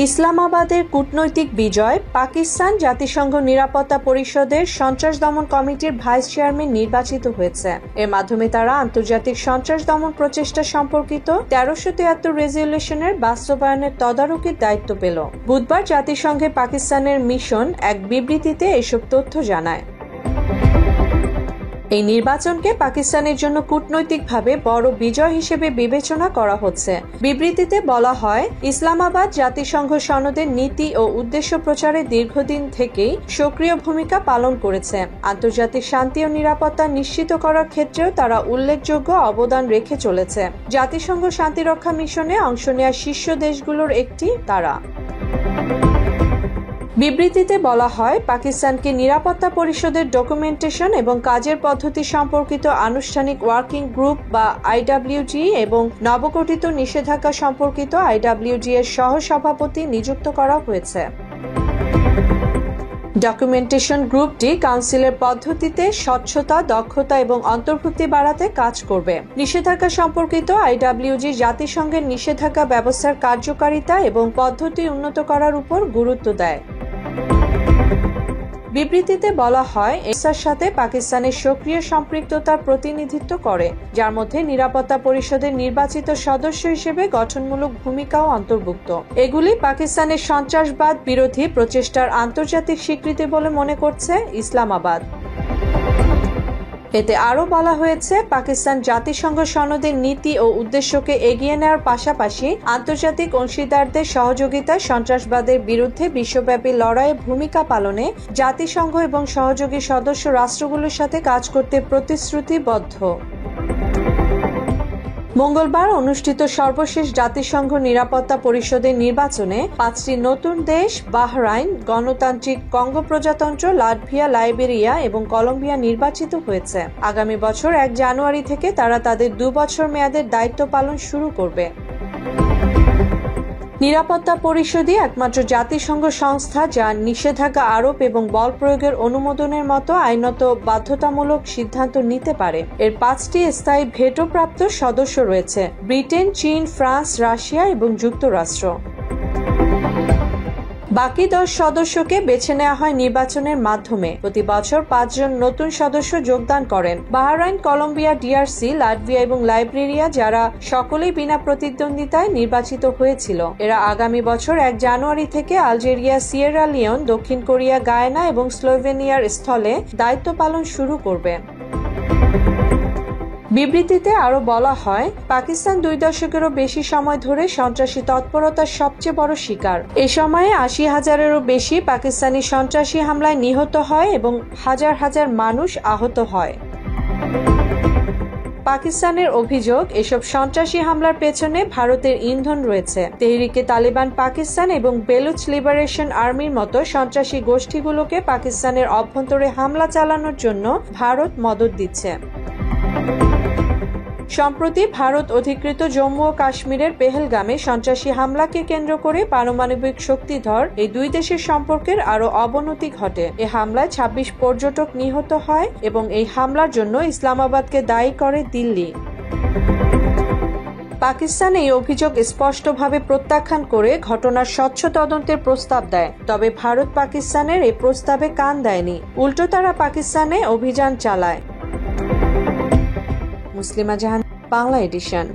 ইসলামাবাদের কূটনৈতিক বিজয়। পাকিস্তান জাতিসংঘ নিরাপত্তা পরিষদের সন্ত্রাস দমন কমিটির ভাইস চেয়ারম্যান নির্বাচিত হয়েছে। এর মাধ্যমে তারা আন্তর্জাতিক সন্ত্রাস দমন প্রচেষ্টা সম্পর্কিত 1373 রেজলিউশনের বাস্তবায়নের তদারকির দায়িত্ব পেল। বুধবার জাতিসংঘে পাকিস্তানের মিশন এক বিবৃতিতে এসব তথ্য জানায়। এই নির্বাচনকে পাকিস্তানের জন্য কূটনৈতিকভাবে বড় বিজয় হিসেবে বিবেচনা করা হচ্ছে। বিবৃতিতে বলা হয়, ইসলামাবাদ জাতিসংঘ সনদের নীতি ও উদ্দেশ্য প্রচারে দীর্ঘদিন থেকেই সক্রিয় ভূমিকা পালন করেছে। আন্তর্জাতিক শান্তি ও নিরাপত্তা নিশ্চিত করার ক্ষেত্রেও তারা উল্লেখযোগ্য অবদান রেখে চলেছে। জাতিসংঘ শান্তিরক্ষা মিশনে অংশ নেওয়া শীর্ষ দেশগুলোর একটি তারা। বিবৃতিতে বলা হয়, পাকিস্তানকে নিরাপত্তা পরিষদের ডকুমেন্টেশন এবং কাজের পদ্ধতি সম্পর্কিত আনুষ্ঠানিক ওয়ার্কিং গ্রুপ বা আইডব্লিউজি এবং নবগঠিত নিষেধাজ্ঞা সম্পর্কিত আইডব্লিউজি এর সহ-সভাপতি নিযুক্ত করা হয়েছে। ডকুমেন্টেশন গ্রুপটি কাউন্সিলের পদ্ধতিতে স্বচ্ছতা, দক্ষতা এবং অন্তর্ভুক্তি বাড়াতে কাজ করবে। নিষেধাজ্ঞা সম্পর্কিত আইডব্লিউজি জাতিসংঘের নিষেধাজ্ঞা ব্যবস্থার কার্যকারিতা এবং পদ্ধতি উন্নত করার উপর গুরুত্ব দেয়। বিবৃতিতে বলা হয়, এর সাথে পাকিস্তানের সক্রিয় সম্পৃক্ততার প্রতিনিধিত্ব করে, যার মধ্যে নিরাপত্তা পরিষদের নির্বাচিত সদস্য হিসেবে গঠনমূলক ভূমিকাও অন্তর্ভুক্ত। এগুলি পাকিস্তানের সন্ত্রাসবাদ বিরোধী প্রচেষ্টার আন্তর্জাতিক স্বীকৃতি বলে মনে করছে ইসলামাবাদ। এতে আরও বলা হয়েছে, পাকিস্তান জাতিসংঘ সনদের নীতি ও উদ্দেশ্যকে এগিয়ে নেওয়ার পাশাপাশি আন্তর্জাতিক অংশীদারদের সহযোগিতায় সন্ত্রাসবাদের বিরুদ্ধে বিশ্বব্যাপী লড়াইয়ে ভূমিকা পালনে জাতিসংঘ এবং সহযোগী সদস্য রাষ্ট্রগুলোর সাথে কাজ করতে প্রতিশ্রুতিবদ্ধ। মঙ্গলবার অনুষ্ঠিত সর্বশেষ জাতিসংঘ নিরাপত্তা পরিষদের নির্বাচনে 5টি নতুন দেশ বাহরাইন, গণতান্ত্রিক কঙ্গো প্রজাতন্ত্র, লাটভিয়া, লাইবেরিয়া এবং কলম্বিয়া নির্বাচিত হয়েছে। আগামী বছর 1 জানুয়ারি থেকে তারা তাদের 2 বছর মেয়াদের দায়িত্ব পালন শুরু করবে। নিরাপত্তা পরিষদই একমাত্র জাতিসংঘ সংস্থা যা নিষেধাজ্ঞা আরোপ এবং বল প্রয়োগের অনুমোদনের মতো আইনত বাধ্যতামূলক সিদ্ধান্ত নিতে পারে। এর 5টি স্থায়ী ভেটোপ্রাপ্ত সদস্য রয়েছে: ব্রিটেন, চীন, ফ্রান্স, রাশিয়া এবং যুক্তরাষ্ট্র। বাকি 10 সদস্যকে বেছে নেওয়া হয় নির্বাচনের মাধ্যমে। প্রতি বছর 5 জন নতুন সদস্য যোগদান করেন। বাহরাইন, কলম্বিয়া, ডিআরসি, লাটভিয়া এবং লাইবেরিয়া, যারা সকলেই বিনা প্রতিদ্বন্দ্বিতায় নির্বাচিত হয়েছিল, এরা আগামী বছর 1 জানুয়ারি থেকে আলজেরিয়া, সিয়েরা লিওন, দক্ষিণ কোরিয়া, গায়ানা এবং স্লোভেনিয়ার স্থলে দায়িত্ব পালন শুরু করবে। বিবৃতিতে আরও বলা হয়, পাকিস্তান 2 দশকেরও বেশি সময় ধরে সন্ত্রাসী তৎপরতার সবচেয়ে বড় শিকার। এ সময়ে 80,000-এরও বেশি পাকিস্তানি সন্ত্রাসী হামলায় নিহত হয় এবং হাজার হাজার মানুষ আহত হয়। পাকিস্তানের অভিযোগ, এসব সন্ত্রাসী হামলার পেছনে ভারতের ইন্ধন রয়েছে। তেহরিকে তালিবান পাকিস্তান এবং বেলুচ লিবারেশন আর্মির মতো সন্ত্রাসী গোষ্ঠীগুলোকে পাকিস্তানের অভ্যন্তরে হামলা চালানোর জন্য ভারত মদদ দিচ্ছে। সম্প্রতি ভারত অধিকৃত জম্মু ও কাশ্মীরের পেহেলগামে সন্ত্রাসী হামলাকে কেন্দ্র করে পারমাণবিক শক্তিধর এই 2 দেশের সম্পর্কের আরও অবনতি ঘটে। এ হামলায় 26 পর্যটক নিহত হয় এবং এই হামলার জন্য ইসলামাবাদকে দায়ী করে দিল্লি। পাকিস্তান এই অভিযোগ স্পষ্টভাবে প্রত্যাখ্যান করে ঘটনার স্বচ্ছ তদন্তের প্রস্তাব দেয়। তবে ভারত পাকিস্তানের এই প্রস্তাবে কান দেয়নি, উল্টো তারা পাকিস্তানে অভিযান চালায়। মুসলিমা জাহান, বাংলা এডিশন।